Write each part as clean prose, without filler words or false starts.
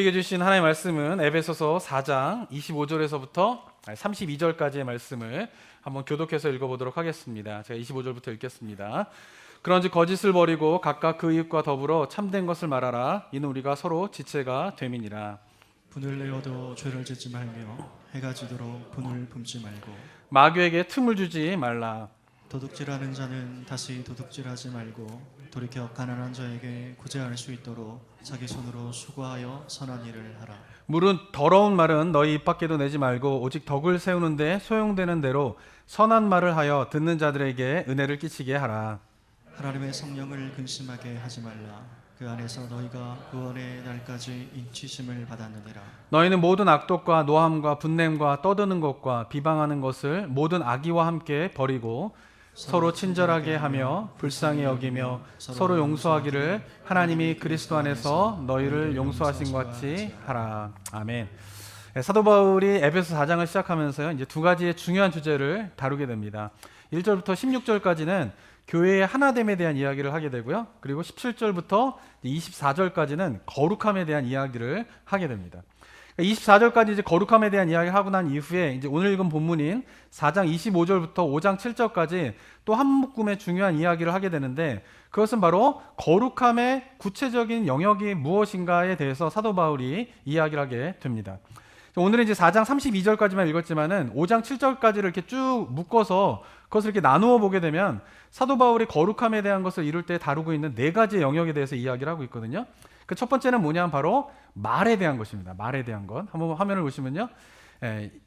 우리에게 주신 하나님의 말씀은 에베소서 4장 25절에서부터 32절까지의 말씀을 한번 교독해서 읽어보도록 하겠습니다. 제가 25절부터 읽겠습니다. 그런즉 거짓을 버리고 각각 그 이웃과 더불어 참된 것을 말하라. 이는 우리가 서로 지체가 됨이니라. 분을 내어도 죄를 짓지 말며 해가 지도록 분을 품지 말고 마귀에게 틈을 주지 말라. 도둑질하는 자는 다시 도둑질하지 말고 돌이켜 가난한 자에게 구제할 수 있도록 자기 손으로 수고하여 선한 일을 하라. 물은 더러운 말은 너희 입 밖에도 내지 말고 오직 덕을 세우는데 소용되는 대로 선한 말을 하여 듣는 자들에게 은혜를 끼치게 하라. 하나님의 성령을 근심하게 하지 말라. 그 안에서 너희가 구원의 날까지 인치심을 받았느니라. 너희는 모든 악독과 노함과 분냄과 떠드는 것과 비방하는 것을 모든 악의와 함께 버리고 서로 친절하게 하며 불쌍히 여기며 서로 용서하기를 하나님이 그리스도 안에서 너희를 용서하신 것 같이 하라. 아멘. 사도 바울이 에베소 4장을 시작하면서요, 이제 두 가지의 중요한 주제를 다루게 됩니다. 1절부터 16절까지는 교회의 하나됨에 대한 이야기를 하게 되고요. 그리고 17절부터 24절까지는 거룩함에 대한 이야기를 하게 됩니다. 24절까지 이제 거룩함에 대한 이야기를 하고 난 이후에 이제 오늘 읽은 본문인 4장 25절부터 5장 7절까지 또 한 묶음의 중요한 이야기를 하게 되는데, 그것은 바로 거룩함의 구체적인 영역이 무엇인가에 대해서 사도 바울이 이야기를 하게 됩니다. 오늘은 이제 4장 32절까지만 읽었지만은 5장 7절까지를 이렇게 쭉 묶어서 그것을 이렇게 나누어 보게 되면 사도 바울이 거룩함에 대한 것을 이룰 때 다루고 있는 네 가지의 영역에 대해서 이야기를 하고 있거든요. 그 첫 번째는 뭐냐면 바로 말에 대한 것입니다. 말에 대한 것. 한번 화면을 보시면요,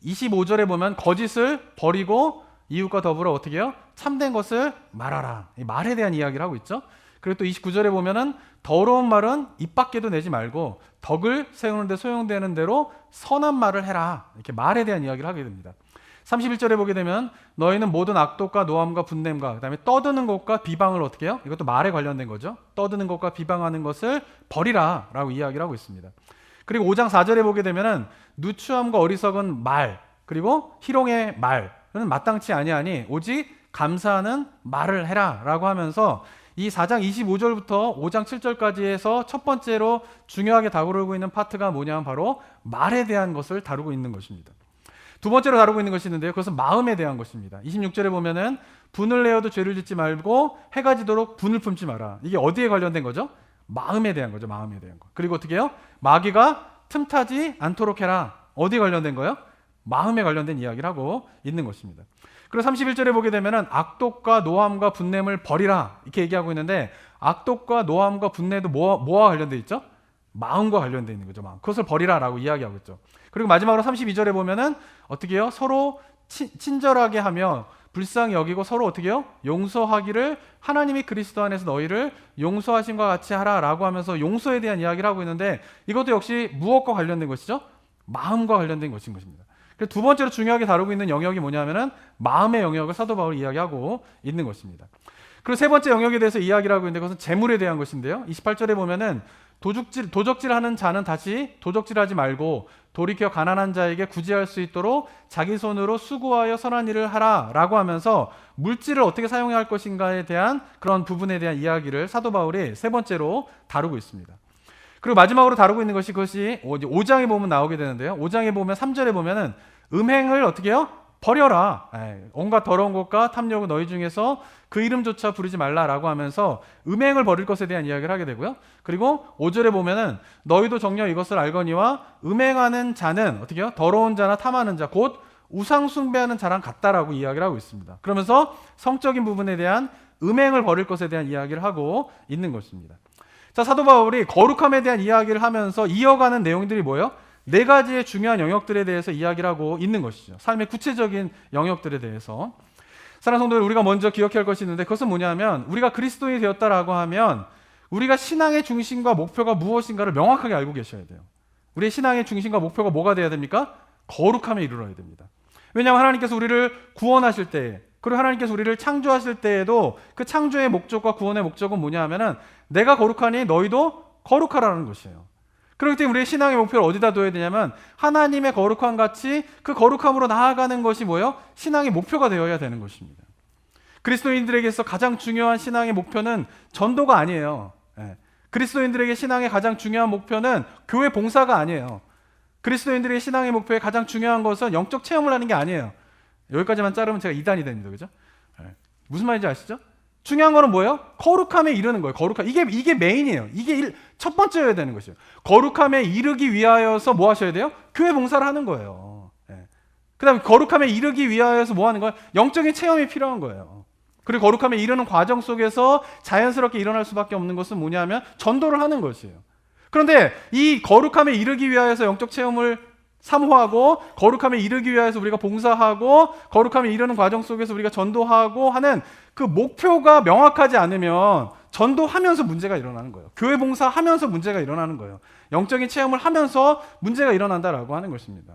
25절에 보면 거짓을 버리고 이웃과 더불어 어떻게 해요? 참된 것을 말하라. 이 말에 대한 이야기를 하고 있죠. 그리고 또 29절에 보면은 더러운 말은 입 밖에도 내지 말고 덕을 세우는데 소용되는 대로 선한 말을 해라. 이렇게 말에 대한 이야기를 하게 됩니다. 31절에 보게 되면 너희는 모든 악독과 노함과 분냄과 그다음에 떠드는 것과 비방을 어떻게 해요? 이것도 말에 관련된 거죠. 떠드는 것과 비방하는 것을 버리라 라고 이야기를 하고 있습니다. 그리고 5장 4절에 보게 되면은 누추함과 어리석은 말, 그리고 희롱의 말은 마땅치 아니하니 오직 감사하는 말을 해라 라고 하면서 이 4장 25절부터 5장 7절까지에서 첫 번째로 중요하게 다루고 있는 파트가 뭐냐면 바로 말에 대한 것을 다루고 있는 것입니다. 두 번째로 다루고 있는 것이 있는데요, 그것은 마음에 대한 것입니다. 26절에 보면은 분을 내어도 죄를 짓지 말고 해가 지도록 분을 품지 마라. 이게 어디에 관련된 거죠? 마음에 대한 거죠. 마음에 대한 거. 그리고 어떻게 해요? 마귀가 틈타지 않도록 해라. 어디에 관련된 거예요? 마음에 관련된 이야기를 하고 있는 것입니다. 그리고 31절에 보게 되면은 악독과 노함과 분냄을 버리라 이렇게 얘기하고 있는데, 악독과 노함과 분냄도 뭐와 관련돼 있죠? 마음과 관련돼 있는 거죠. 마음. 그것을 버리라라고 이야기하고 있죠. 그리고 마지막으로 32절에 보면은 어떻게 해요? 서로 친절하게 하며 불쌍히 여기고 서로 어떻게 해요? 용서하기를 하나님이 그리스도 안에서 너희를 용서하신 것 같이 하라라고 하면서 용서에 대한 이야기를 하고 있는데, 이것도 역시 무엇과 관련된 것이죠? 마음과 관련된 것인 것입니다. 그래서 두 번째로 중요하게 다루고 있는 영역이 뭐냐면은 마음의 영역을 사도 바울이 이야기하고 있는 것입니다. 그리고 세 번째 영역에 대해서 이야기를 하고 있는데, 그것은 재물에 대한 것인데요. 28절에 보면은 도적질하는 자는 다시 도적질하지 말고 돌이켜 가난한 자에게 구제할 수 있도록 자기 손으로 수고하여 선한 일을 하라라고 하면서 물질을 어떻게 사용해야 할 것인가에 대한 그런 부분에 대한 이야기를 사도 바울이 세 번째로 다루고 있습니다. 그리고 마지막으로 다루고 있는 것이 그것이 5장에 보면 나오게 되는데요. 5장에 보면 3절에 보면은 음행을 어떻게 해요? 버려라. 온갖 더러운 것과 탐욕은 너희 중에서 그 이름조차 부르지 말라라고 하면서 음행을 버릴 것에 대한 이야기를 하게 되고요. 그리고 5절에 보면은 너희도 정녕 이것을 알거니와 음행하는 자는 어떻게 해요? 더러운 자나 탐하는 자, 곧 우상 숭배하는 자랑 같다라고 이야기를 하고 있습니다. 그러면서 성적인 부분에 대한 음행을 버릴 것에 대한 이야기를 하고 있는 것입니다. 자, 사도 바울이 거룩함에 대한 이야기를 하면서 이어가는 내용들이 뭐예요? 네 가지의 중요한 영역들에 대해서 이야기를 하고 있는 것이죠. 삶의 구체적인 영역들에 대해서. 사랑하는 성도들, 우리가 먼저 기억해야 할 것이 있는데, 그것은 뭐냐면 우리가 그리스도인이 되었다라고 하면 우리가 신앙의 중심과 목표가 무엇인가를 명확하게 알고 계셔야 돼요. 우리의 신앙의 중심과 목표가 뭐가 돼야 됩니까? 거룩함에 이르러야 됩니다. 왜냐하면 하나님께서 우리를 구원하실 때, 그리고 하나님께서 우리를 창조하실 때에도 그 창조의 목적과 구원의 목적은 뭐냐 하면은 내가 거룩하니 너희도 거룩하라는 것이에요. 그렇기 때문에 우리의 신앙의 목표를 어디다 둬야 되냐면 하나님의 거룩함 같이 그 거룩함으로 나아가는 것이 뭐예요? 신앙의 목표가 되어야 되는 것입니다. 그리스도인들에게서 가장 중요한 신앙의 목표는 전도가 아니에요. 그리스도인들에게 신앙의 가장 중요한 목표는 교회 봉사가 아니에요. 그리스도인들의 신앙의 목표의 가장 중요한 것은 영적 체험을 하는 게 아니에요. 여기까지만 자르면 제가 이단이 됩니다. 그죠? 무슨 말인지 아시죠? 중요한 거는 뭐예요? 거룩함에 이르는 거예요. 거룩함. 이게 메인이에요. 이게 첫 번째여야 되는 것이에요. 거룩함에 이르기 위하여서 뭐 하셔야 돼요? 교회 봉사를 하는 거예요. 그 다음에 거룩함에 이르기 위하여서 뭐 하는 거예요? 영적인 체험이 필요한 거예요. 그리고 거룩함에 이르는 과정 속에서 자연스럽게 일어날 수밖에 없는 것은 뭐냐면 전도를 하는 것이에요. 그런데 이 거룩함에 이르기 위하여서 영적 체험을 사모하고 거룩함에 이르기 위해서 우리가 봉사하고 거룩함에 이르는 과정 속에서 우리가 전도하고 하는 그 목표가 명확하지 않으면 전도하면서 문제가 일어나는 거예요. 교회 봉사하면서 문제가 일어나는 거예요. 영적인 체험을 하면서 문제가 일어난다라고 하는 것입니다.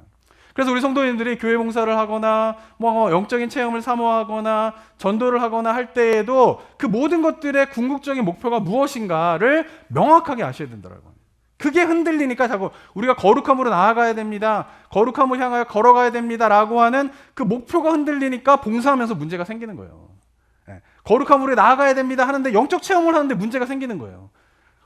그래서 우리 성도님들이 교회 봉사를 하거나 뭐 영적인 체험을 사모하거나 전도를 하거나 할 때에도 그 모든 것들의 궁극적인 목표가 무엇인가를 명확하게 아셔야 된다라고. 그게 흔들리니까 자꾸 우리가 거룩함으로 나아가야 됩니다. 거룩함을 향하여 걸어가야 됩니다라고 하는 그 목표가 흔들리니까 봉사하면서 문제가 생기는 거예요. 거룩함으로 나아가야 됩니다 하는데 영적 체험을 하는데 문제가 생기는 거예요.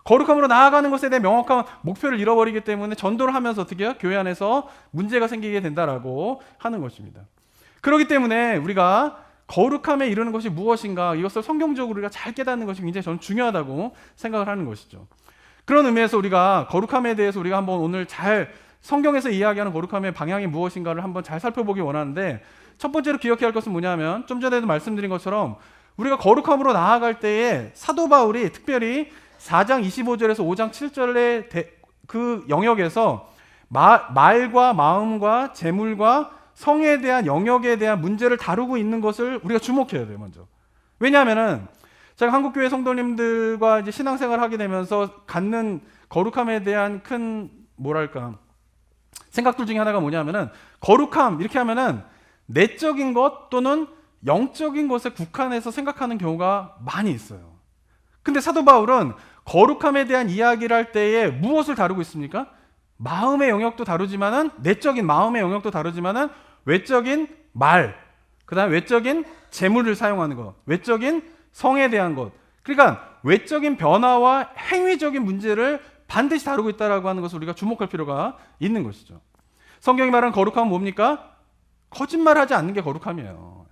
거룩함으로 나아가는 것에 대해 명확한 목표를 잃어버리기 때문에 전도를 하면서 어떻게 해요? 교회 안에서 문제가 생기게 된다라고 하는 것입니다. 그렇기 때문에 우리가 거룩함에 이르는 것이 무엇인가 이것을 성경적으로 우리가 잘 깨닫는 것이 굉장히 저는 중요하다고 생각을 하는 것이죠. 그런 의미에서 우리가 거룩함에 대해서 우리가 한번 오늘 잘 성경에서 이야기하는 거룩함의 방향이 무엇인가를 한번 잘 살펴보기 원하는데 첫 번째로 기억해야 할 것은 뭐냐면 좀 전에도 말씀드린 것처럼 우리가 거룩함으로 나아갈 때에 사도 바울이 특별히 4장 25절에서 5장 7절의 그 영역에서 말과 마음과 재물과 성에 대한 영역에 대한 문제를 다루고 있는 것을 우리가 주목해야 돼요. 먼저. 왜냐하면은 제가 한국교회 성도님들과 이제 신앙생활을 하게 되면서 갖는 거룩함에 대한 큰 생각들 중에 하나가 뭐냐면은 거룩함 이렇게 하면은 내적인 것 또는 영적인 것에 국한해서 생각하는 경우가 많이 있어요. 근데 사도 바울은 거룩함에 대한 이야기를 할 때에 무엇을 다루고 있습니까? 마음의 영역도 다루지만은 내적인 마음의 영역도 다루지만은 외적인 말, 그다음에 외적인 재물을 사용하는 것, 외적인 성에 대한 것. 그러니까 외적인 변화와 행위적인 문제를 반드시 다루고 있다라고 하는 것을 우리가 주목할 필요가 있는 것이죠. 성경이 말하는 거룩함은 뭡니까? 거짓말하지 않는 게 거룩함이에요.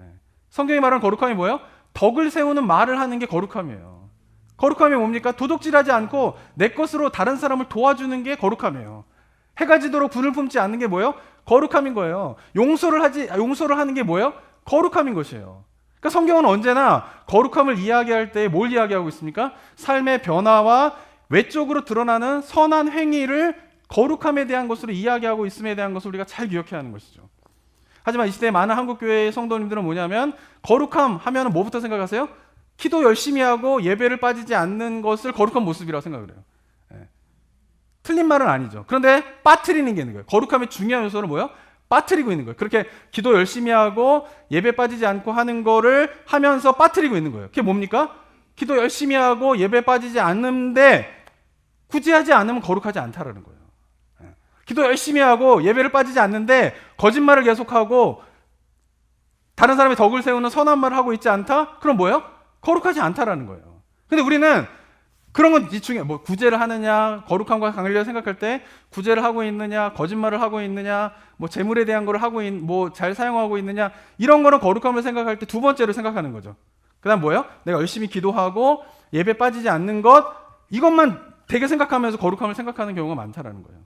성경이 말하는 거룩함이 뭐예요? 덕을 세우는 말을 하는 게 거룩함이에요. 거룩함이 뭡니까? 도둑질하지 않고 내 것으로 다른 사람을 도와주는 게 거룩함이에요. 해가 지도록 분을 품지 않는 게 뭐예요? 거룩함인 거예요. 용서를 하는 게 뭐예요? 거룩함인 것이에요. 그러니까 성경은 언제나 거룩함을 이야기할 때 뭘 이야기하고 있습니까? 삶의 변화와 외적으로 드러나는 선한 행위를 거룩함에 대한 것으로 이야기하고 있음에 대한 것을 우리가 잘 기억해야 하는 것이죠. 하지만 이 시대의 많은 한국교회의 성도님들은 뭐냐면 거룩함 하면 뭐부터 생각하세요? 기도 열심히 하고 예배를 빠지지 않는 것을 거룩한 모습이라고 생각을 해요. 틀린 말은 아니죠. 그런데 빠뜨리는 게 있는 거예요. 거룩함의 중요한 요소는 뭐예요? 빠뜨리고 있는 거예요. 그렇게 기도 열심히 하고 예배 빠지지 않고 하는 거를 하면서 빠뜨리고 있는 거예요. 그게 뭡니까? 기도 열심히 하고 예배 빠지지 않는데 굳이 하지 않으면 거룩하지 않다라는 거예요. 기도 열심히 하고 예배를 빠지지 않는데 거짓말을 계속하고 다른 사람의 덕을 세우는 선한 말을 하고 있지 않다? 그럼 뭐예요? 거룩하지 않다라는 거예요. 근데 우리는 그런 건 이 중에 구제를 하느냐, 거룩함과 관련해서 생각할 때 구제를 하고 있느냐, 거짓말을 하고 있느냐, 재물에 대한 거를 잘 사용하고 있느냐, 이런 거는 거룩함을 생각할 때 두 번째로 생각하는 거죠. 그다음 뭐예요? 내가 열심히 기도하고 예배 빠지지 않는 것, 이것만 되게 생각하면서 거룩함을 생각하는 경우가 많다라는 거예요.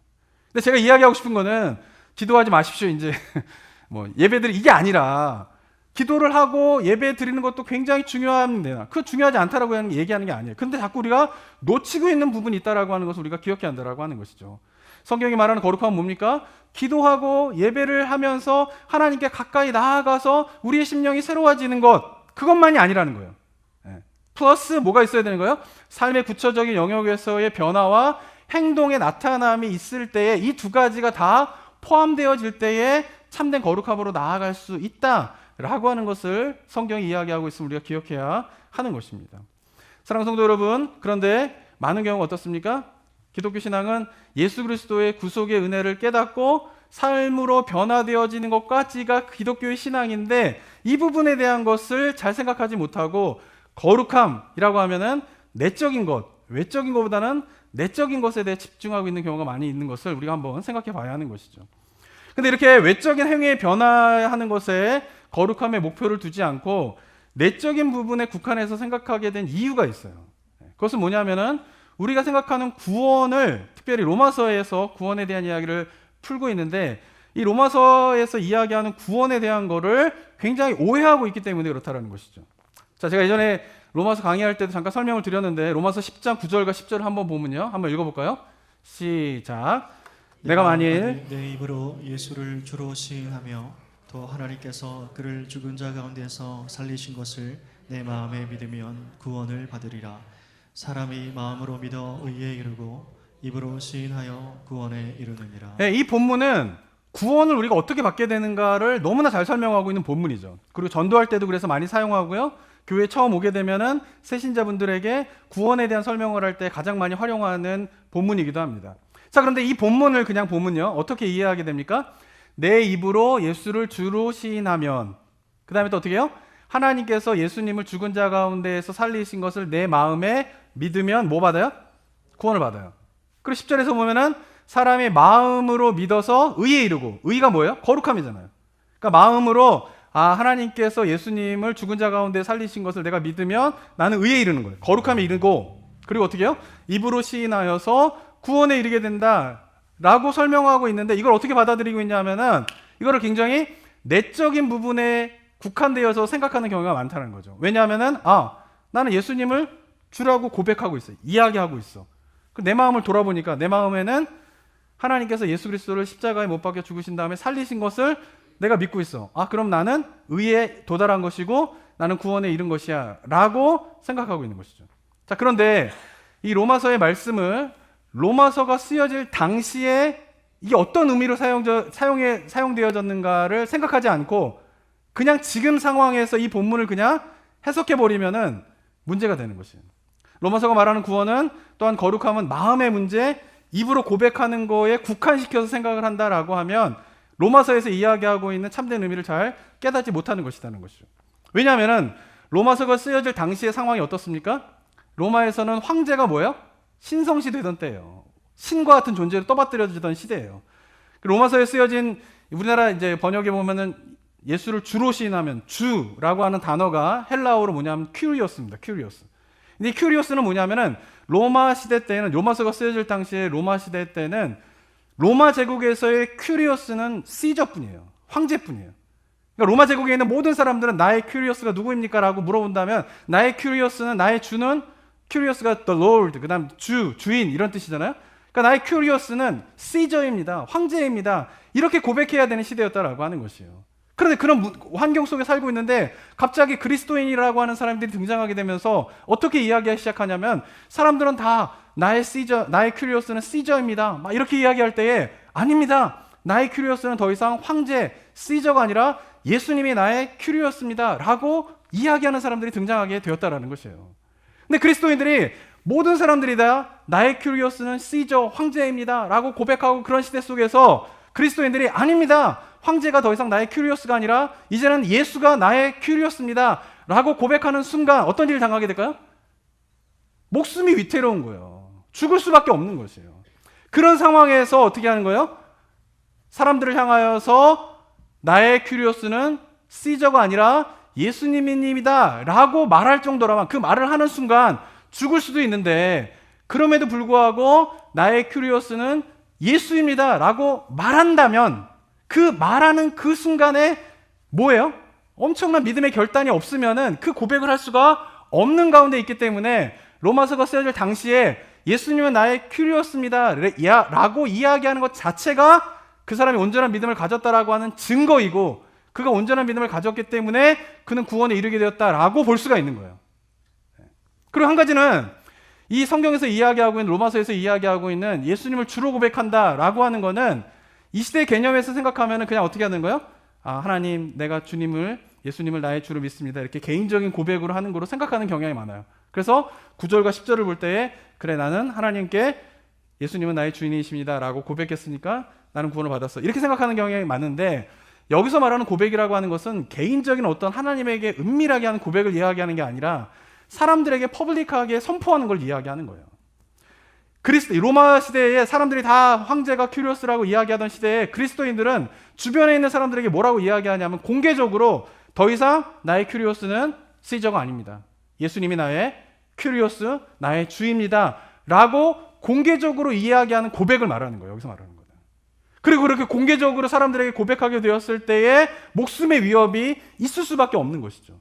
근데 제가 이야기하고 싶은 거는 기도하지 마십시오. 이제 예배들이 이게 아니라 기도를 하고 예배 드리는 것도 굉장히 중요합니다. 그 중요하지 않다라고 얘기하는 게 아니에요. 근데 자꾸 우리가 놓치고 있는 부분이 있다라고 하는 것을 우리가 기억해야 한다라고 하는 것이죠. 성경이 말하는 거룩함은 뭡니까? 기도하고 예배를 하면서 하나님께 가까이 나아가서 우리의 심령이 새로워지는 것, 그것만이 아니라는 거예요. 플러스 뭐가 있어야 되는 거예요? 삶의 구체적인 영역에서의 변화와 행동의 나타남이 있을 때에 이 두 가지가 다 포함되어질 때에 참된 거룩함으로 나아갈 수 있다라고 하는 것을 성경이 이야기하고 있으면 우리가 기억해야 하는 것입니다. 사랑하는 성도 여러분, 그런데 많은 경우가 어떻습니까? 기독교 신앙은 예수 그리스도의 구속의 은혜를 깨닫고 삶으로 변화되어지는 것까지가 기독교의 신앙인데 이 부분에 대한 것을 잘 생각하지 못하고 거룩함이라고 하면은 내적인 것, 외적인 것보다는 내적인 것에 대해 집중하고 있는 경우가 많이 있는 것을 우리가 한번 생각해 봐야 하는 것이죠. 근데 이렇게 외적인 행위에 변화하는 것에 거룩함의 목표를 두지 않고 내적인 부분에 국한해서 생각하게 된 이유가 있어요. 그것은 뭐냐면은 우리가 생각하는 구원을, 특별히 로마서에서 구원에 대한 이야기를 풀고 있는데, 이 로마서에서 이야기하는 구원에 대한 거를 굉장히 오해하고 있기 때문에 그렇다는 것이죠. 자, 제가 예전에 로마서 강의할 때도 잠깐 설명을 드렸는데, 로마서 10장 9절과 10절을 한번 보면요, 한번 읽어볼까요? 시작. 내가 만일 내 입으로 예수를 주로 시인하며 또 하나님께서 그를 죽은 자 가운데서 살리신 것을 내 마음에 믿으면 구원을 받으리라. 사람이 마음으로 믿어 의에 이르고 입으로 시인하여 구원에 이르느니라. 네, 이 본문은 구원을 우리가 어떻게 받게 되는가를 너무나 잘 설명하고 있는 본문이죠. 그리고 전도할 때도 그래서 많이 사용하고요. 교회에 처음 오게 되면은 새신자분들에게 구원에 대한 설명을 할 때 가장 많이 활용하는 본문이기도 합니다. 자, 그런데 이 본문을 그냥 보면요, 어떻게 이해하게 됩니까? 내 입으로 예수를 주로 시인하면, 그 다음에 또 어떻게 해요? 하나님께서 예수님을 죽은 자 가운데에서 살리신 것을 내 마음에 믿으면 뭐 받아요? 구원을 받아요. 그리고 10절에서 보면은 사람의 마음으로 믿어서 의에 이르고, 의가 뭐예요? 거룩함이잖아요. 그러니까 마음으로 하나님께서 예수님을 죽은 자 가운데 살리신 것을 내가 믿으면 나는 의에 이르는 거예요. 거룩함에 이르고, 그리고 어떻게 해요? 입으로 시인하여서 구원에 이르게 된다 라고 설명하고 있는데, 이걸 어떻게 받아들이고 있냐면은 이거를 굉장히 내적인 부분에 국한되어서 생각하는 경우가 많다는 거죠. 왜냐하면은 나는 예수님을 주라고 고백하고 있어, 이야기하고 있어. 내 마음을 돌아보니까 내 마음에는 하나님께서 예수 그리스도를 십자가에 못 박혀 죽으신 다음에 살리신 것을 내가 믿고 있어. 그럼 나는 의에 도달한 것이고 나는 구원에 이른 것이야 라고 생각하고 있는 것이죠. 자, 그런데 이 로마서의 말씀을 로마서가 쓰여질 당시에 이게 어떤 의미로 사용되어졌는가를 생각하지 않고 그냥 지금 상황에서 이 본문을 그냥 해석해버리면은 문제가 되는 것이에요. 로마서가 말하는 구원은 또한 거룩함은 마음의 문제, 입으로 고백하는 거에 국한시켜서 생각을 한다라고 하면 로마서에서 이야기하고 있는 참된 의미를 잘 깨닫지 못하는 것이라는 것이죠. 왜냐하면은 로마서가 쓰여질 당시의 상황이 어떻습니까? 로마에서는 황제가 뭐예요? 신성시 되던 때예요. 신과 같은 존재로 떠받들여지던 시대예요. 로마서에 쓰여진 우리나라 이제 번역에 보면은 예수를 주로 시인하면 주라고 하는 단어가 헬라어로 뭐냐면 큐리오스입니다. 큐리오스. 근데 이 큐리오스는 뭐냐면은 로마 시대 때는, 로마서가 쓰여질 당시에 로마 시대 때는 로마 제국에서의 큐리오스는 시저뿐이에요. 황제뿐이에요. 그러니까 로마 제국에 있는 모든 사람들은 나의 큐리오스가 누구입니까? 라고 물어본다면 나의 큐리오스는, 나의 주는, 큐리오스가 the Lord, 그 다음 주인 이런 뜻이잖아요. 그러니까 나의 큐리오스는 시저입니다. 황제입니다. 이렇게 고백해야 되는 시대였다라고 하는 것이에요. 그런데 그런 환경 속에 살고 있는데 갑자기 그리스도인이라고 하는 사람들이 등장하게 되면서 어떻게 이야기하기 시작하냐면 사람들은 다 나의 시저, 나의 큐리오스는 시저입니다. 막 이렇게 이야기할 때에 아닙니다. 나의 큐리오스는 더 이상 황제, 시저가 아니라 예수님이 나의 큐리오스입니다. 라고 이야기하는 사람들이 등장하게 되었다라는 것이에요. 근데 그리스도인들이 모든 사람들이 다 나의 큐리오스는 시저, 황제입니다. 라고 고백하고 그런 시대 속에서 그리스도인들이 아닙니다. 황제가 더 이상 나의 큐리오스가 아니라 이제는 예수가 나의 큐리오스입니다. 라고 고백하는 순간 어떤 일을 당하게 될까요? 목숨이 위태로운 거예요. 죽을 수밖에 없는 것이에요. 그런 상황에서 어떻게 하는 거예요? 사람들을 향하여서 나의 큐리오스는 시저가 아니라 예수님입니다 라고 말할 정도라면 그 말을 하는 순간 죽을 수도 있는데, 그럼에도 불구하고 나의 큐리오스는 예수입니다 라고 말한다면 그 말하는 그 순간에 뭐예요? 엄청난 믿음의 결단이 없으면은 그 고백을 할 수가 없는 가운데 있기 때문에 로마서가 쓰여질 당시에 예수님은 나의 큐리오스입니다 라고 이야기하는 것 자체가 그 사람이 온전한 믿음을 가졌다라고 하는 증거이고, 그가 온전한 믿음을 가졌기 때문에 그는 구원에 이르게 되었다라고 볼 수가 있는 거예요. 그리고 한 가지는 이 성경에서 이야기하고 있는, 로마서에서 이야기하고 있는 예수님을 주로 고백한다라고 하는 거는 이 시대의 개념에서 생각하면 그냥 어떻게 하는 거예요? 하나님, 내가 예수님을 나의 주로 믿습니다. 이렇게 개인적인 고백으로 하는 거로 생각하는 경향이 많아요. 그래서 9절과 10절을 볼 때에 그래, 나는 하나님께 예수님은 나의 주인이십니다 라고 고백했으니까 나는 구원을 받았어. 이렇게 생각하는 경향이 많은데, 여기서 말하는 고백이라고 하는 것은 개인적인 어떤 하나님에게 은밀하게 하는 고백을 이야기하는 게 아니라 사람들에게 퍼블릭하게 선포하는 걸 이야기하는 거예요. 로마 시대에 사람들이 다 황제가 큐리오스라고 이야기하던 시대에 그리스도인들은 주변에 있는 사람들에게 뭐라고 이야기하냐면 공개적으로 더 이상 나의 큐리오스는 시저가 아닙니다. 예수님이 나의 큐리오스, 나의 주입니다. 라고 공개적으로 이야기하는 고백을 말하는 거예요. 여기서 말하는 거예요. 그리고 그렇게 공개적으로 사람들에게 고백하게 되었을 때에 목숨의 위협이 있을 수밖에 없는 것이죠.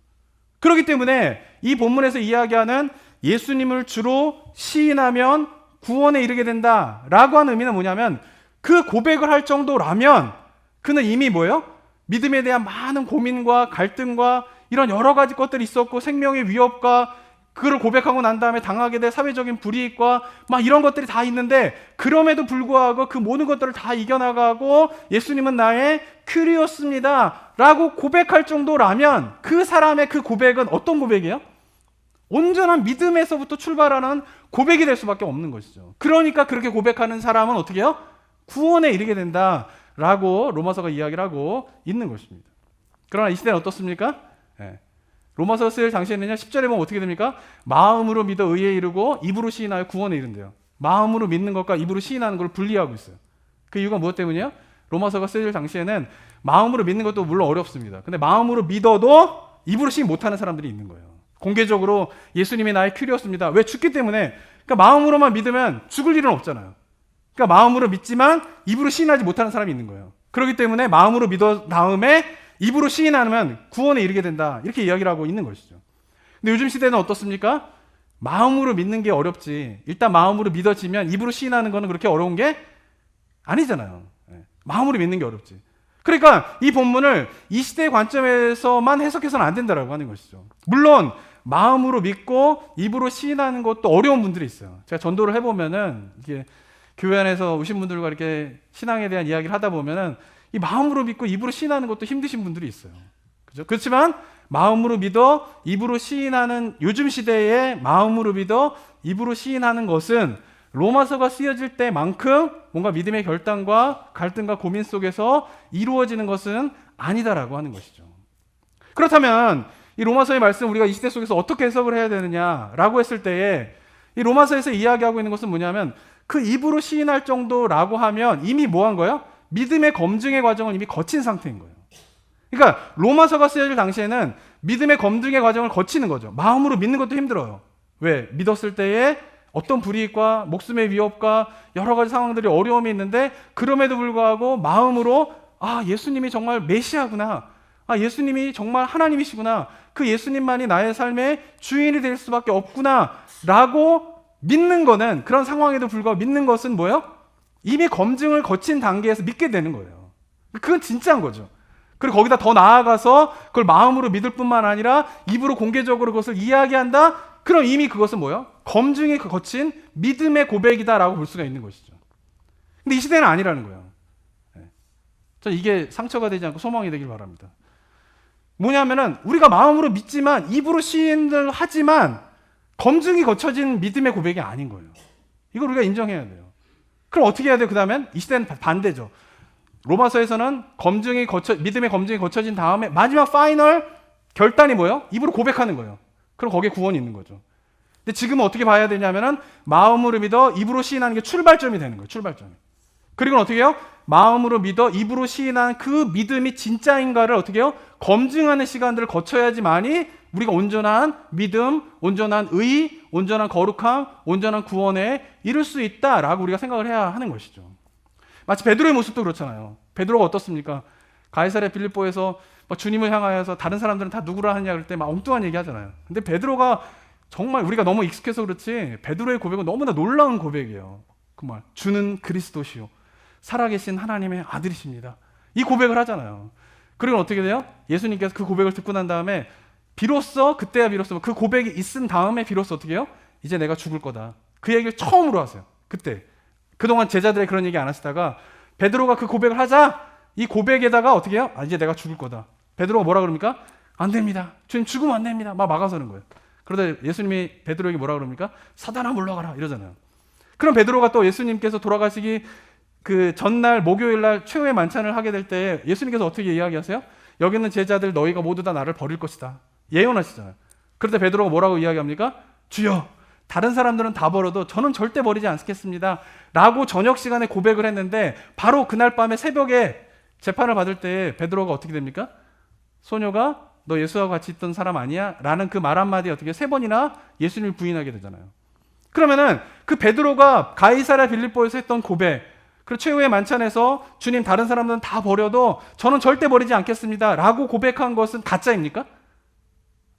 그렇기 때문에 이 본문에서 이야기하는 예수님을 주로 시인하면 구원에 이르게 된다라고 하는 의미는 뭐냐면 그 고백을 할 정도라면 그는 이미 뭐예요? 믿음에 대한 많은 고민과 갈등과 이런 여러 가지 것들이 있었고 생명의 위협과 그걸 고백하고 난 다음에 당하게 될 사회적인 불이익과 막 이런 것들이 다 있는데 그럼에도 불구하고 그 모든 것들을 다 이겨나가고 예수님은 나의 큐리오스입니다 라고 고백할 정도라면 그 사람의 그 고백은 어떤 고백이에요? 온전한 믿음에서부터 출발하는 고백이 될 수밖에 없는 것이죠. 그러니까 그렇게 고백하는 사람은 어떻게 해요? 구원에 이르게 된다라고 로마서가 이야기를 하고 있는 것입니다. 그러나 이 시대는 어떻습니까? 로마서 쓸 당시에는요 10절에 보면 어떻게 됩니까? 마음으로 믿어 의에 이르고 입으로 시인하여 구원에 이른대요. 마음으로 믿는 것과 입으로 시인하는 걸 분리하고 있어요. 그 이유가 무엇 때문이에요? 로마서가 쓸 당시에는 마음으로 믿는 것도 물론 어렵습니다. 근데 마음으로 믿어도 입으로 시인 못하는 사람들이 있는 거예요. 공개적으로 예수님이 나의 큐리오스입니다. 왜? 죽기 때문에. 그러니까 마음으로만 믿으면 죽을 일은 없잖아요. 그러니까 마음으로 믿지만 입으로 시인하지 못하는 사람이 있는 거예요. 그렇기 때문에 마음으로 믿어 다음에 입으로 시인하면 구원에 이르게 된다. 이렇게 이야기를 하고 있는 것이죠. 근데 요즘 시대는 어떻습니까? 마음으로 믿는 게 어렵지. 일단 마음으로 믿어지면 입으로 시인하는 거는 그렇게 어려운 게 아니잖아요. 마음으로 믿는 게 어렵지. 그러니까 이 본문을 이 시대의 관점에서만 해석해서는 안 된다라고 하는 것이죠. 물론 마음으로 믿고 입으로 시인하는 것도 어려운 분들이 있어요. 제가 전도를 해보면은 이게 교회 안에서 오신 분들과 이렇게 신앙에 대한 이야기를 하다 보면은 이 마음으로 믿고 입으로 시인하는 것도 힘드신 분들이 있어요. 그죠? 그렇지만 마음으로 믿어 입으로 시인하는 요즘 시대에 마음으로 믿어 입으로 시인하는 것은 로마서가 쓰여질 때만큼 뭔가 믿음의 결단과 갈등과 고민 속에서 이루어지는 것은 아니다라고 하는 것이죠. 그렇다면 이 로마서의 말씀 우리가 이 시대 속에서 어떻게 해석을 해야 되느냐라고 했을 때에 이 로마서에서 이야기하고 있는 것은 뭐냐면 그 입으로 시인할 정도라고 하면 이미 뭐 한 거예요? 믿음의 검증의 과정을 이미 거친 상태인 거예요. 그러니까 로마서가 쓰여질 당시에는 믿음의 검증의 과정을 거치는 거죠. 마음으로 믿는 것도 힘들어요. 왜? 믿었을 때에 어떤 불이익과 목숨의 위협과 여러 가지 상황들이 어려움이 있는데 그럼에도 불구하고 마음으로 예수님이 정말 메시아구나. 예수님이 정말 하나님이시구나. 그 예수님만이 나의 삶의 주인이 될 수밖에 없구나 라고 믿는 거는 그런 상황에도 불구하고 믿는 것은 뭐예요? 이미 검증을 거친 단계에서 믿게 되는 거예요. 그건 진짜인 거죠. 그리고 거기다 더 나아가서 그걸 마음으로 믿을 뿐만 아니라 입으로 공개적으로 그것을 이야기한다? 그럼 이미 그것은 뭐예요? 검증이 거친 믿음의 고백이다라고 볼 수가 있는 것이죠. 근데 이 시대는 아니라는 거예요. 저는 이게 상처가 되지 않고 소망이 되길 바랍니다. 뭐냐면은 우리가 마음으로 믿지만 입으로 시인을 하지만 검증이 거쳐진 믿음의 고백이 아닌 거예요. 이걸 우리가 인정해야 돼요. 그럼 어떻게 해야 돼요? 그 다음엔 이 시대는 반대죠. 로마서에서는 믿음의 검증이 거쳐진 다음에 마지막 파이널 결단이 뭐예요? 입으로 고백하는 거예요. 그럼 거기에 구원이 있는 거죠. 근데 지금은 어떻게 봐야 되냐면은 마음으로 믿어 입으로 시인하는 게 출발점이 되는 거예요. 출발점이. 그리고 어떻게 해요? 마음으로 믿어 입으로 시인한 그 믿음이 진짜인가를 어떻게 해요? 검증하는 시간들을 거쳐야지만이 우리가 온전한 믿음, 온전한 의, 온전한 거룩함, 온전한 구원에 이룰 수 있다라고 우리가 생각을 해야 하는 것이죠. 마치 베드로의 모습도 그렇잖아요. 베드로가 어떻습니까? 가이사랴 빌립보에서 주님을 향하여서 다른 사람들은 다 누구라 하냐 그럴 때 막 엉뚱한 얘기 하잖아요. 근데 베드로가 정말 우리가 너무 익숙해서 그렇지 베드로의 고백은 너무나 놀라운 고백이에요. 그 말, 주는 그리스도시요 살아계신 하나님의 아들이십니다. 이 고백을 하잖아요. 그리고 어떻게 돼요? 예수님께서 그 고백을 듣고 난 다음에 비로소 그때야 비로소 그 고백이 있은 다음에 비로소 어떻게 해요? 이제 내가 죽을 거다. 그 얘기를 처음으로 하세요. 그때. 그동안 제자들의 그런 얘기 안 하시다가 베드로가 그 고백을 하자 이 고백에다가 어떻게 해요? 이제 내가 죽을 거다. 베드로가 뭐라 그럽니까? 안 됩니다. 주님 죽으면 안 됩니다. 막 막아서는 거예요. 그러다 예수님이 베드로에게 뭐라 그럽니까? 사단아 물러가라 이러잖아요. 그럼 베드로가 또 예수님께서 돌아가시기 그 전날 목요일날 최후의 만찬을 하게 될 때 예수님께서 어떻게 이야기하세요? 여기 있는 제자들 너희가 모두 다 나를 버릴 것이다. 예언하시잖아요. 그럴 때 베드로가 뭐라고 이야기합니까? 주여 다른 사람들은 다 버려도 저는 절대 버리지 않겠습니다 라고 저녁 시간에 고백을 했는데, 바로 그날 밤에 새벽에 재판을 받을 때 베드로가 어떻게 됩니까? 소녀가 너 예수와 같이 있던 사람 아니야? 라는 그 말 한마디 어떻게 3번이나 예수님을 부인하게 되잖아요. 그러면은 그 베드로가 가이사랴 빌립보에서 했던 고백, 그리고 최후의 만찬에서 주님 다른 사람들은 다 버려도 저는 절대 버리지 않겠습니다 라고 고백한 것은 가짜입니까?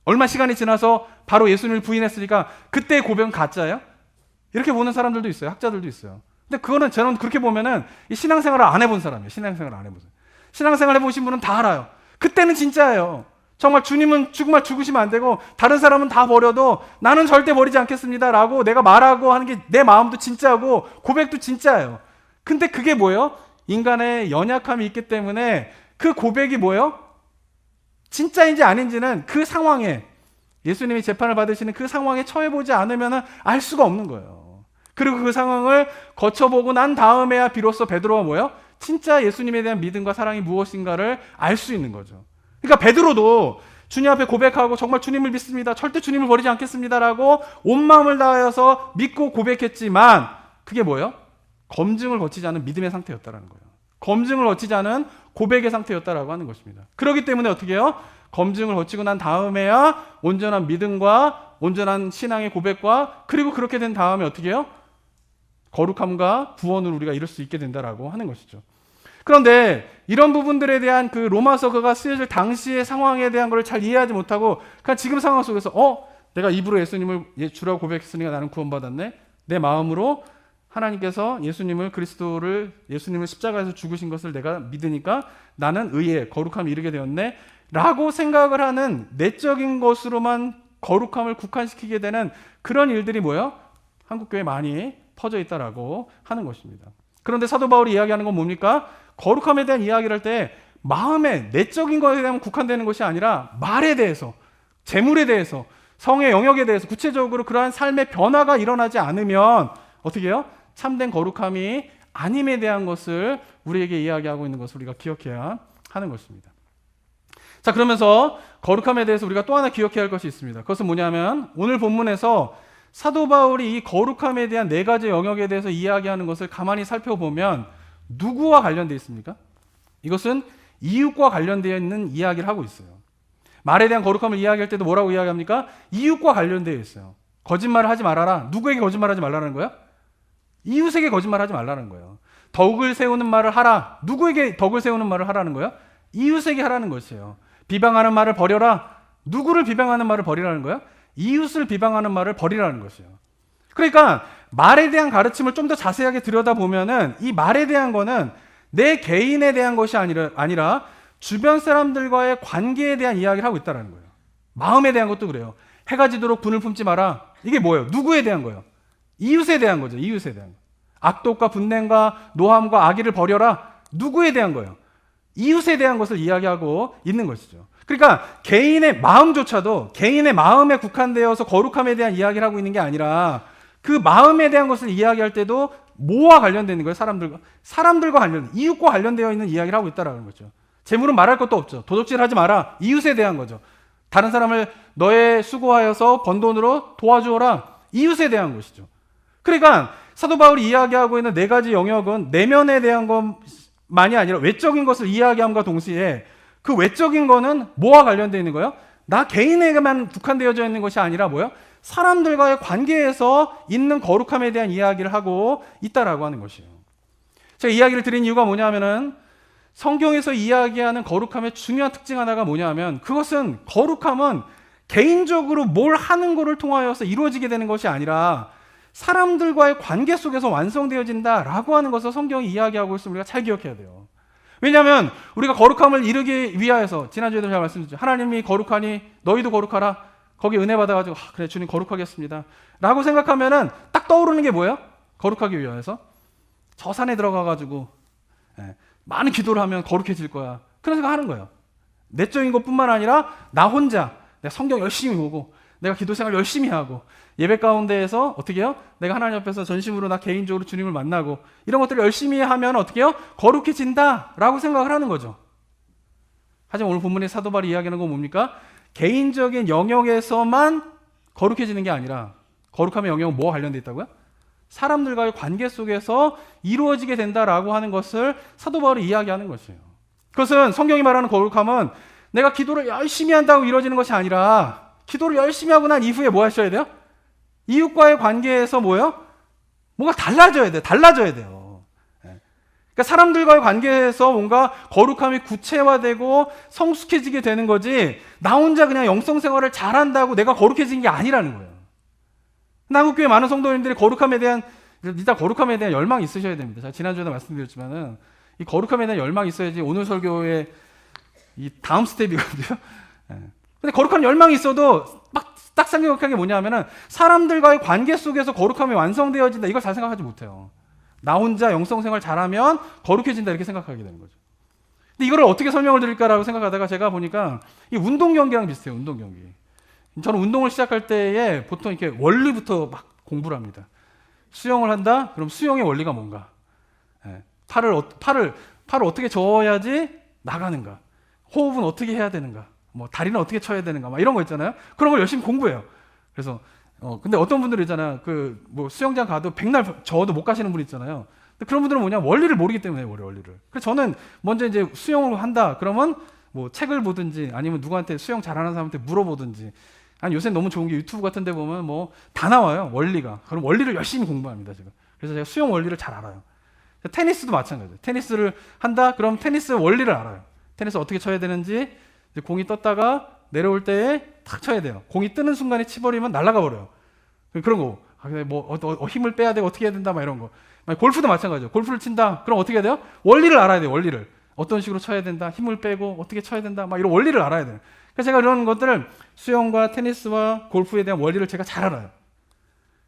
얼마 시간이 지나서 바로 예수님을 부인했으니까 그때의 고백은 가짜예요? 이렇게 보는 사람들도 있어요. 학자들도 있어요. 근데 그거는 저는 그렇게 보면은 이 신앙생활을 안 해본 사람이에요. 신앙생활을 안 해보세요. 신앙생활 해보신 분은 다 알아요. 그때는 진짜예요. 정말 주님은 정말 죽으시면 안 되고 다른 사람은 다 버려도 나는 절대 버리지 않겠습니다 라고 내가 말하고 하는 게 내 마음도 진짜고 고백도 진짜예요. 근데 그게 뭐예요? 인간의 연약함이 있기 때문에 그 고백이 뭐예요? 진짜인지 아닌지는 그 상황에, 예수님이 재판을 받으시는 그 상황에 처해보지 않으면 알 수가 없는 거예요. 그리고 그 상황을 거쳐보고 난 다음에야 비로소 베드로가 뭐예요? 진짜 예수님에 대한 믿음과 사랑이 무엇인가를 알 수 있는 거죠. 그러니까 베드로도 주님 앞에 고백하고 정말 주님을 믿습니다, 절대 주님을 버리지 않겠습니다라고 온 마음을 다하여서 믿고 고백했지만 그게 뭐예요? 검증을 거치지 않은 믿음의 상태였다라는 거예요. 검증을 거치지 않은 고백의 상태였다라고 하는 것입니다. 그렇기 때문에 어떻게 해요? 검증을 거치고 난 다음에야 온전한 믿음과 온전한 신앙의 고백과, 그리고 그렇게 된 다음에 어떻게 해요? 거룩함과 구원을 우리가 이룰 수 있게 된다라고 하는 것이죠. 그런데 이런 부분들에 대한 그 로마서 그가 쓰여질 당시의 상황에 대한 걸 잘 이해하지 못하고 그냥 지금 상황 속에서 내가 입으로 예수님을 주라고 고백했으니까 나는 구원받았네, 내 마음으로 하나님께서 예수님을 예수님을 십자가에서 죽으신 것을 내가 믿으니까 나는 의에 거룩함을 이루게 되었네 라고 생각을 하는 내적인 것으로만 거룩함을 국한시키게 되는 그런 일들이 뭐예요? 한국교회에 많이 퍼져 있다라고 하는 것입니다. 그런데 사도 바울이 이야기하는 건 뭡니까? 거룩함에 대한 이야기를 할 때 마음의 내적인 것에 대한 국한되는 것이 아니라 말에 대해서, 재물에 대해서, 성의 영역에 대해서 구체적으로 그러한 삶의 변화가 일어나지 않으면 어떻게 해요? 참된 거룩함이 아님에 대한 것을 우리에게 이야기하고 있는 것을 우리가 기억해야 하는 것입니다. 자, 그러면서 거룩함에 대해서 우리가 또 하나 기억해야 할 것이 있습니다. 그것은 뭐냐면 오늘 본문에서 사도 바울이 이 거룩함에 대한 4가지 영역에 대해서 이야기하는 것을 가만히 살펴보면 누구와 관련되어 있습니까? 이것은 이웃과 관련되어 있는 이야기를 하고 있어요. 말에 대한 거룩함을 이야기할 때도 뭐라고 이야기합니까? 이웃과 관련되어 있어요. 거짓말을 하지 말아라. 누구에게 거짓말하지 말라는 거예요? 이웃에게 거짓말하지 말라는 거예요. 덕을 세우는 말을 하라. 누구에게 덕을 세우는 말을 하라는 거예요? 이웃에게 하라는 것이에요. 비방하는 말을 버려라. 누구를 비방하는 말을 버리라는 거예요? 이웃을 비방하는 말을 버리라는 것이에요. 그러니까 말에 대한 가르침을 좀 더 자세하게 들여다보면은 이 말에 대한 거는 내 개인에 대한 것이 아니라 주변 사람들과의 관계에 대한 이야기를 하고 있다는 거예요. 마음에 대한 것도 그래요. 해가 지도록 분을 품지 마라. 이게 뭐예요? 누구에 대한 거예요? 이웃에 대한 거죠. 이웃에 대한 거. 악독과 분냄과 노함과 악의를 버려라. 누구에 대한 거예요? 이웃에 대한 것을 이야기하고 있는 것이죠. 그러니까 개인의 마음조차도 개인의 마음에 국한되어서 거룩함에 대한 이야기를 하고 있는 게 아니라 그 마음에 대한 것을 이야기할 때도 뭐와 관련되는 거예요? 사람들과 관련, 이웃과 관련되어 있는 이야기를 하고 있다는 거죠. 재물은 말할 것도 없죠. 도둑질하지 마라. 이웃에 대한 거죠. 다른 사람을 너의 수고하여서 번 돈으로 도와주어라. 이웃에 대한 것이죠. 그러니까 사도 바울이 이야기하고 있는 4가지 영역은 내면에 대한 것만이 아니라 외적인 것을 이야기함과 동시에 그 외적인 거는 뭐와 관련되어 있는 거예요? 나 개인에게만 국한되어져 있는 것이 아니라 뭐예요? 사람들과의 관계에서 있는 거룩함에 대한 이야기를 하고 있다라고 하는 것이에요. 제가 이야기를 드린 이유가 뭐냐면은 성경에서 이야기하는 거룩함의 중요한 특징 하나가 뭐냐면 그것은 거룩함은 개인적으로 뭘 하는 것을 통하여서 이루어지게 되는 것이 아니라 사람들과의 관계 속에서 완성되어진다라고 하는 것을 성경이 이야기하고 있으면 우리가 잘 기억해야 돼요. 왜냐하면 우리가 거룩함을 이루기 위하여서 지난주에도 제가 말씀드렸죠. 하나님이 거룩하니 너희도 거룩하라. 거기 은혜 받아가지고 그래 주님 거룩하겠습니다 라고 생각하면은 딱 떠오르는 게 뭐예요? 거룩하기 위해서 저 산에 들어가가지고 많은 기도를 하면 거룩해질 거야. 그런 생각 하는 거예요. 내적인 것뿐만 아니라 나 혼자 내가 성경 열심히 보고 내가 기도 생활 열심히 하고 예배 가운데에서 어떻게 해요? 내가 하나님 앞에서 전심으로 나 개인적으로 주님을 만나고 이런 것들을 열심히 하면 어떻게 해요? 거룩해진다라고 생각을 하는 거죠. 하지만 오늘 본문의 사도 바울이 이야기하는 건 뭡니까? 개인적인 영역에서만 거룩해지는 게 아니라 거룩함의 영역은 뭐와 관련돼 있다고요? 사람들과의 관계 속에서 이루어지게 된다라고 하는 것을 사도 바울이 이야기하는 것이에요. 그것은 성경이 말하는 거룩함은 내가 기도를 열심히 한다고 이루어지는 것이 아니라 기도를 열심히 하고 난 이후에 뭐 하셔야 돼요? 이웃과의 관계에서 뭐예요? 뭔가 달라져야 돼요. 달라져야 돼요. 그러니까 사람들과의 관계에서 뭔가 거룩함이 구체화되고 성숙해지게 되는 거지 나 혼자 그냥 영성 생활을 잘한다고 내가 거룩해진 게 아니라는 거예요. 한국교회 많은 성도님들이 거룩함에 대한 일단 거룩함에 대한 열망이 있으셔야 됩니다. 제가 지난주에도 말씀드렸지만은 이 거룩함에 대한 열망이 있어야지 오늘 설교의 이 다음 스텝이거든요. 근데 거룩한 열망이 있어도 딱 생각한 게 뭐냐 하면은 사람들과의 관계 속에서 거룩함이 완성되어진다. 이걸 잘 생각하지 못해요. 나 혼자 영성생활 잘하면 거룩해진다 이렇게 생각하게 되는 거죠. 근데 이거를 어떻게 설명을 드릴까라고 생각하다가 제가 보니까 이 운동 경기랑 비슷해요. 운동 경기. 저는 운동을 시작할 때에 보통 이렇게 원리부터 막 공부를 합니다. 수영을 한다? 그럼 수영의 원리가 뭔가? 팔을 어떻게 저어야지 나가는가? 호흡은 어떻게 해야 되는가? 뭐 다리는 어떻게 쳐야 되는가? 막 이런 거 있잖아요. 그런 걸 열심히 공부해요. 그래서 근데 어떤 분들 있잖아요. 그 뭐 수영장 가도 백날 저어도 못 가시는 분 있잖아요. 근데 그런 분들은 뭐냐? 원리를 모르기 때문에 원리를. 그래서 저는 먼저 이제 수영을 한다. 그러면 뭐 책을 보든지 아니면 누구한테 수영 잘하는 사람한테 물어보든지 아니 요새 너무 좋은 게 유튜브 같은 데 보면 뭐 다 나와요. 원리가. 그럼 원리를 열심히 공부합니다, 지금. 그래서 제가 수영 원리를 잘 알아요. 테니스도 마찬가지예요. 테니스를 한다? 그럼 테니스 원리를 알아요. 테니스 어떻게 쳐야 되는지 이제 공이 떴다가 내려올 때에 탁 쳐야 돼요. 공이 뜨는 순간에 치버리면 날아가 버려요. 그런 거. 뭐 힘을 빼야 되고 어떻게 해야 된다 막 이런 거. 골프도 마찬가지예요. 골프를 친다. 그럼 어떻게 해야 돼요? 원리를 알아야 돼요. 원리를. 어떤 식으로 쳐야 된다. 힘을 빼고 어떻게 쳐야 된다. 막 이런 원리를 알아야 돼요. 그래서 제가 이런 것들을 수영과 테니스와 골프에 대한 원리를 제가 잘 알아요.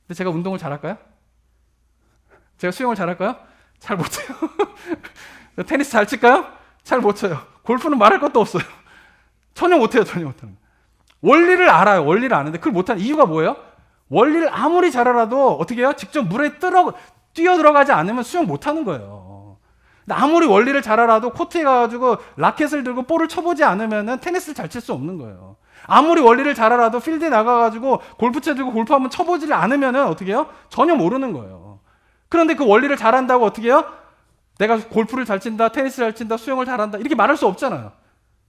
근데 제가 운동을 잘할까요? 제가 수영을 잘할까요? 잘 못해요. 테니스 잘 칠까요? 잘 못 쳐요. 골프는 말할 것도 없어요. 전혀 못해요. 전혀 못하는. 원리를 알아요. 원리를 아는데 그걸 못하는 이유가 뭐예요? 원리를 아무리 잘 알아도 어떻게 해요? 직접 물에 뛰어 들어가지 않으면 수영 못하는 거예요. 근데 아무리 원리를 잘 알아도 코트에 가가지고 라켓을 들고 볼을 쳐보지 않으면 테니스를 잘 칠 수 없는 거예요. 아무리 원리를 잘 알아도 필드에 나가가지고 골프채 들고 골프 한번 쳐보지 않으면 어떻게 해요? 전혀 모르는 거예요. 그런데 그 원리를 잘한다고 어떻게 해요? 내가 골프를 잘 친다, 테니스를 잘 친다, 수영을 잘한다 이렇게 말할 수 없잖아요.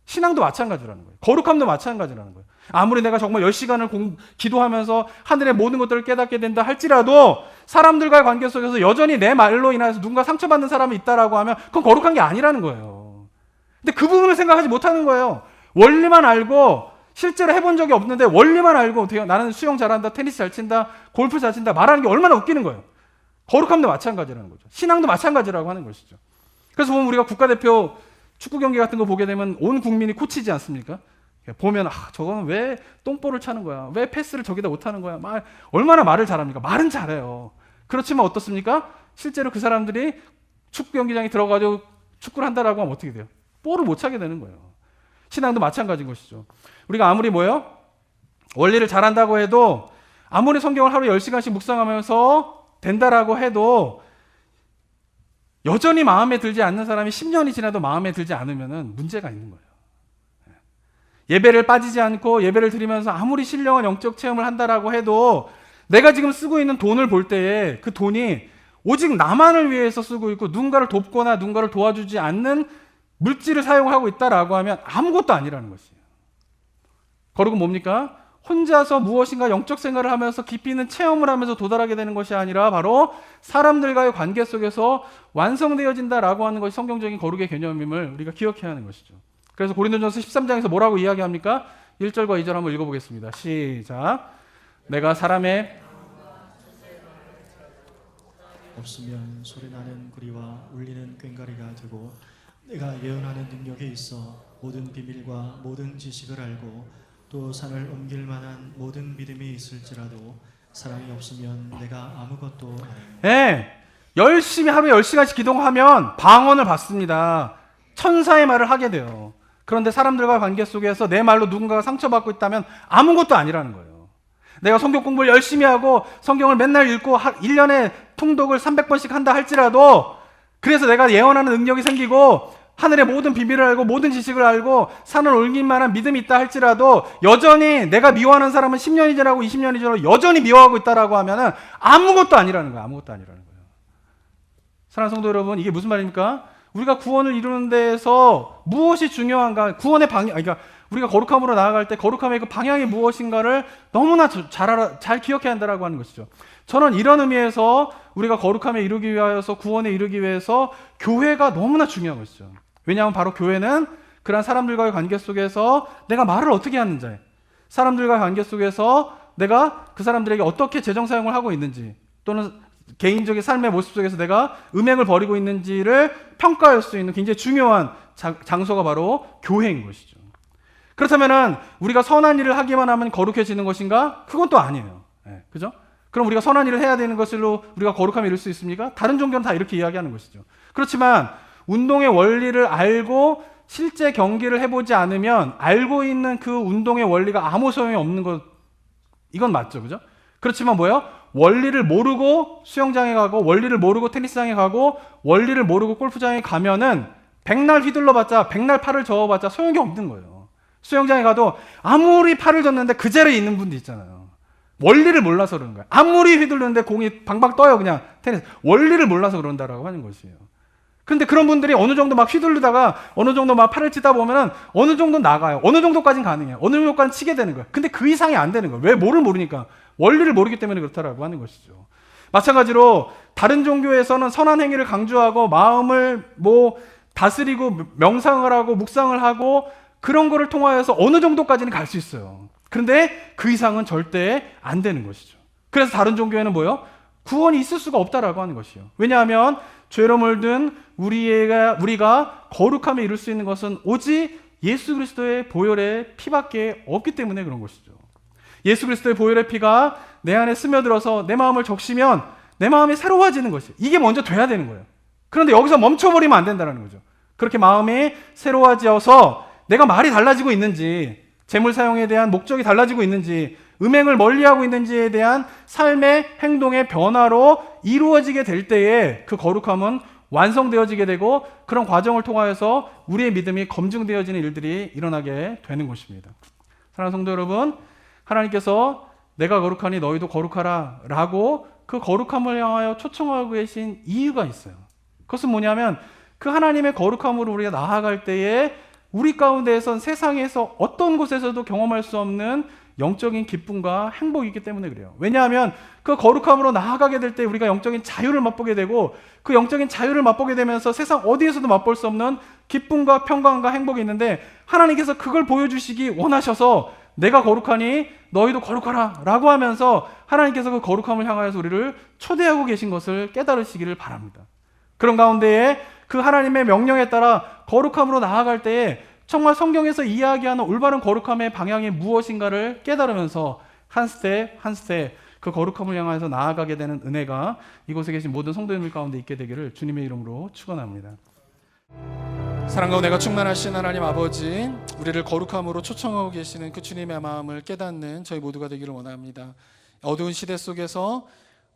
신앙도 마찬가지라는 거예요. 거룩함도 마찬가지라는 거예요. 아무리 내가 정말 10시간을 기도하면서 하늘의 모든 것들을 깨닫게 된다 할지라도 사람들과의 관계 속에서 여전히 내 말로 인해서 누군가 상처받는 사람이 있다라고 하면 그건 거룩한 게 아니라는 거예요. 근데 그 부분을 생각하지 못하는 거예요. 원리만 알고 실제로 해본 적이 없는데 원리만 알고 어떻게 나는 수영 잘한다, 테니스 잘 친다, 골프 잘 친다 말하는 게 얼마나 웃기는 거예요. 거룩함도 마찬가지라는 거죠. 신앙도 마찬가지라고 하는 것이죠. 그래서 보면 우리가 국가대표 축구 경기 같은 거 보게 되면 온 국민이 코치지 않습니까? 보면 저거는 왜 똥볼을 차는 거야? 왜 패스를 저기다 못하는 거야? 얼마나 말을 잘합니까? 말은 잘해요. 그렇지만 어떻습니까? 실제로 그 사람들이 축구 경기장에 들어가지고 축구를 한다라고 하면 어떻게 돼요? 볼을 못 차게 되는 거예요. 신앙도 마찬가지인 것이죠. 우리가 아무리 뭐예요? 원리를 잘한다고 해도 아무리 성경을 하루에 10시간씩 묵상하면서 된다라고 해도 여전히 마음에 들지 않는 사람이 10년이 지나도 마음에 들지 않으면 문제가 있는 거예요. 예배를 빠지지 않고 예배를 드리면서 아무리 신령한 영적 체험을 한다라고 해도 내가 지금 쓰고 있는 돈을 볼 때에 그 돈이 오직 나만을 위해서 쓰고 있고 누군가를 돕거나 누군가를 도와주지 않는 물질을 사용하고 있다라고 하면 아무것도 아니라는 것이에요. 거룩은 뭡니까? 혼자서 무엇인가 영적 생활을 하면서 깊이 있는 체험을 하면서 도달하게 되는 것이 아니라 바로 사람들과의 관계 속에서 완성되어진다라고 하는 것이 성경적인 거룩의 개념임을 우리가 기억해야 하는 것이죠. 그래서 고린도전서 13장에서 뭐라고 이야기합니까? 1절과 2절 한번 읽어보겠습니다. 시작. 내가 사람의 없으면 소리나는 구리와 울리는 꽹과리가 되고 내가 예언하는 능력에 있어 모든 비밀과 모든 지식을 알고 또 산을 옮길 만한 모든 믿음이 있을지라도 사랑이 없으면 내가 아무것도 아니라. 네, 열심히 하루에 10시간씩 기도하면 방언을 받습니다. 천사의 말을 하게 돼요. 그런데 사람들과 관계 속에서 내 말로 누군가가 상처받고 있다면 아무것도 아니라는 거예요. 내가 성경 공부를 열심히 하고 성경을 맨날 읽고 1년에 통독을 300번씩 한다 할지라도 그래서 내가 예언하는 능력이 생기고 하늘의 모든 비밀을 알고 모든 지식을 알고 산을 옮길 만한 믿음이 있다 할지라도 여전히 내가 미워하는 사람은 10년이 지나고 20년이 지나고 여전히 미워하고 있다라고 하면은 아무것도 아니라는 거예요. 아무것도 아니라는 거예요. 사랑하는 성도 여러분, 이게 무슨 말입니까? 우리가 구원을 이루는 데에서 무엇이 중요한가? 구원의 방향, 그러니까 우리가 거룩함으로 나아갈 때 거룩함의 그 방향이 무엇인가를 너무나 잘 기억해야 한다라고 하는 것이죠. 저는 이런 의미에서 우리가 거룩함에 이르기 위하여서 구원에 이르기 위해서 교회가 너무나 중요한 것이죠. 왜냐하면 바로 교회는 그러한 사람들과의 관계 속에서 내가 말을 어떻게 하는지, 사람들과의 관계 속에서 내가 그 사람들에게 어떻게 재정 사용을 하고 있는지, 또는 개인적인 삶의 모습 속에서 내가 음행을 벌이고 있는지를 평가할 수 있는 굉장히 중요한 장소가 바로 교회인 것이죠. 그렇다면은 우리가 선한 일을 하기만 하면 거룩해지는 것인가? 그건 또 아니에요. 네, 그죠? 그럼 우리가 선한 일을 해야 되는 것으로 우리가 거룩함에 이룰 수 있습니까? 다른 종교는 다 이렇게 이야기하는 것이죠. 그렇지만 운동의 원리를 알고 실제 경기를 해보지 않으면 알고 있는 그 운동의 원리가 아무 소용이 없는 것, 이건 맞죠, 그죠? 그렇지만 뭐예요? 원리를 모르고 수영장에 가고 원리를 모르고 테니스장에 가고 원리를 모르고 골프장에 가면은 백날 휘둘러봤자 백날 팔을 저어봤자 소용이 없는 거예요. 수영장에 가도 아무리 팔을 졌는데 그 자리에 있는 분도 있잖아요. 원리를 몰라서 그러는 거예요. 아무리 휘둘르는데 공이 방방 떠요. 그냥 테니스. 원리를 몰라서 그런다라고 하는 것이에요. 그런데 그런 분들이 어느 정도 막 휘둘르다가 어느 정도 막 팔을 치다 보면은 어느 정도 나가요. 어느 정도까지는 가능해요. 어느 정도까지는 치게 되는 거예요. 근데 그 이상이 안 되는 거예요. 왜? 뭐를 모르니까. 원리를 모르기 때문에 그렇다라고 하는 것이죠. 마찬가지로 다른 종교에서는 선한 행위를 강조하고 마음을 다스리고 명상을 하고 묵상을 하고 그런 거를 통하여서 어느 정도까지는 갈 수 있어요. 그런데 그 이상은 절대 안 되는 것이죠. 그래서 다른 종교에는 뭐예요? 구원이 있을 수가 없다라고 하는 것이요. 왜냐하면 죄로 물든 우리가 거룩함에 이룰 수 있는 것은 오직 예수 그리스도의 보혈의 피밖에 없기 때문에 그런 것이죠. 예수 그리스도의 보혈의 피가 내 안에 스며들어서 내 마음을 적시면 내 마음이 새로워지는 것이에요. 이게 먼저 돼야 되는 거예요. 그런데 여기서 멈춰버리면 안 된다는 거죠. 그렇게 마음이 새로워져서 내가 말이 달라지고 있는지, 재물 사용에 대한 목적이 달라지고 있는지, 음행을 멀리하고 있는지에 대한 삶의 행동의 변화로 이루어지게 될 때에 그 거룩함은 완성되어지게 되고 그런 과정을 통하여서 우리의 믿음이 검증되어지는 일들이 일어나게 되는 것입니다. 사랑하는 성도 여러분, 하나님께서 내가 거룩하니 너희도 거룩하라 라고 그 거룩함을 향하여 초청하고 계신 이유가 있어요. 그것은 뭐냐면 그 하나님의 거룩함으로 우리가 나아갈 때에 우리 가운데에선 세상에서 어떤 곳에서도 경험할 수 없는 영적인 기쁨과 행복이 있기 때문에 그래요. 왜냐하면 그 거룩함으로 나아가게 될 때 우리가 영적인 자유를 맛보게 되고 그 영적인 자유를 맛보게 되면서 세상 어디에서도 맛볼 수 없는 기쁨과 평강과 행복이 있는데 하나님께서 그걸 보여주시기 원하셔서 내가 거룩하니 너희도 거룩하라 라고 하면서 하나님께서 그 거룩함을 향하여서 우리를 초대하고 계신 것을 깨달으시기를 바랍니다. 그런 가운데에 그 하나님의 명령에 따라 거룩함으로 나아갈 때에 정말 성경에서 이야기하는 올바른 거룩함의 방향이 무엇인가를 깨달으면서 한 스텝 한 스텝 그 거룩함을 향해서 나아가게 되는 은혜가 이곳에 계신 모든 성도님들 가운데 있게 되기를 주님의 이름으로 축원합니다. 사랑과 은혜가 충만하신 하나님 아버지, 우리를 거룩함으로 초청하고 계시는 그 주님의 마음을 깨닫는 저희 모두가 되기를 원합니다. 어두운 시대 속에서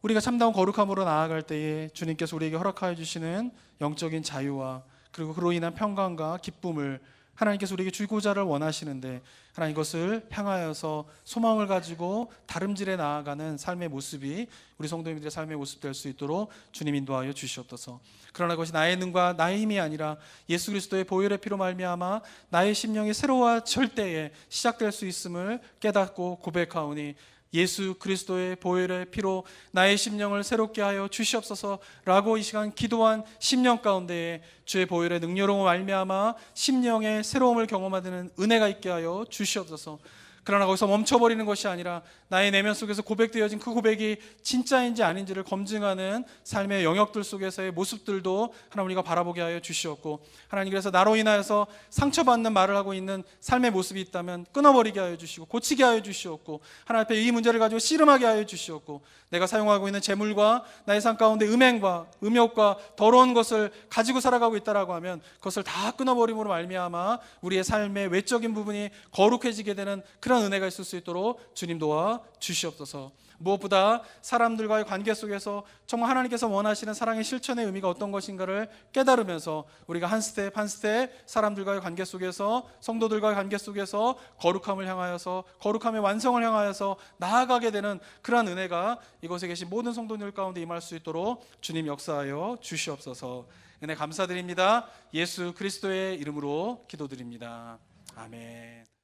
우리가 참다운 거룩함으로 나아갈 때에 주님께서 우리에게 허락하여 주시는 영적인 자유와 그리고 그로 인한 평강과 기쁨을 하나님께서 우리에게 주고자를 원하시는데 하나님 이것을 향하여서 소망을 가지고 다름질에 나아가는 삶의 모습이 우리 성도님들의 삶의 모습 될 수 있도록 주님 인도하여 주시옵소서. 그러나 그것이 나의 능과 나의 힘이 아니라 예수 그리스도의 보혈의 피로 말미암아 나의 심령이 새로워질 때에 시작될 수 있음을 깨닫고 고백하오니 예수 그리스도의 보혈의 피로 나의 심령을 새롭게 하여 주시옵소서라고 이 시간 기도한 심령 가운데에 주의 보혈의 능력으로 말미암아 심령의 새로움을 경험하는 은혜가 있게 하여 주시옵소서. 그러나 거기서 멈춰버리는 것이 아니라 나의 내면 속에서 고백되어진 그 고백이 진짜인지 아닌지를 검증하는 삶의 영역들 속에서의 모습들도 하나님 우리가 바라보게 하여 주시옵고, 하나님 그래서 나로 인하여서 상처받는 말을 하고 있는 삶의 모습이 있다면 끊어버리게 하여 주시고 고치게 하여 주시옵고, 하나님 앞에 이 문제를 가지고 씨름하게 하여 주시옵고, 내가 사용하고 있는 재물과 나의 삶 가운데 음행과 음욕과 더러운 것을 가지고 살아가고 있다라고 하면 그것을 다 끊어버림으로 말미암아 우리의 삶의 외적인 부분이 거룩해지게 되는 그런 그런 은혜가 있을 수 있도록 주님 도와 주시옵소서. 무엇보다 사람들과의 관계 속에서 정말 하나님께서 원하시는 사랑의 실천의 의미가 어떤 것인가를 깨달으면서 우리가 한 스텝 한 스텝 사람들과의 관계 속에서, 성도들과의 관계 속에서 거룩함을 향하여서, 거룩함의 완성을 향하여서 나아가게 되는 그러한 은혜가 이곳에 계신 모든 성도들 가운데 임할 수 있도록 주님 역사하여 주시옵소서. 은혜 감사드립니다. 예수 그리스도의 이름으로 기도드립니다. 아멘.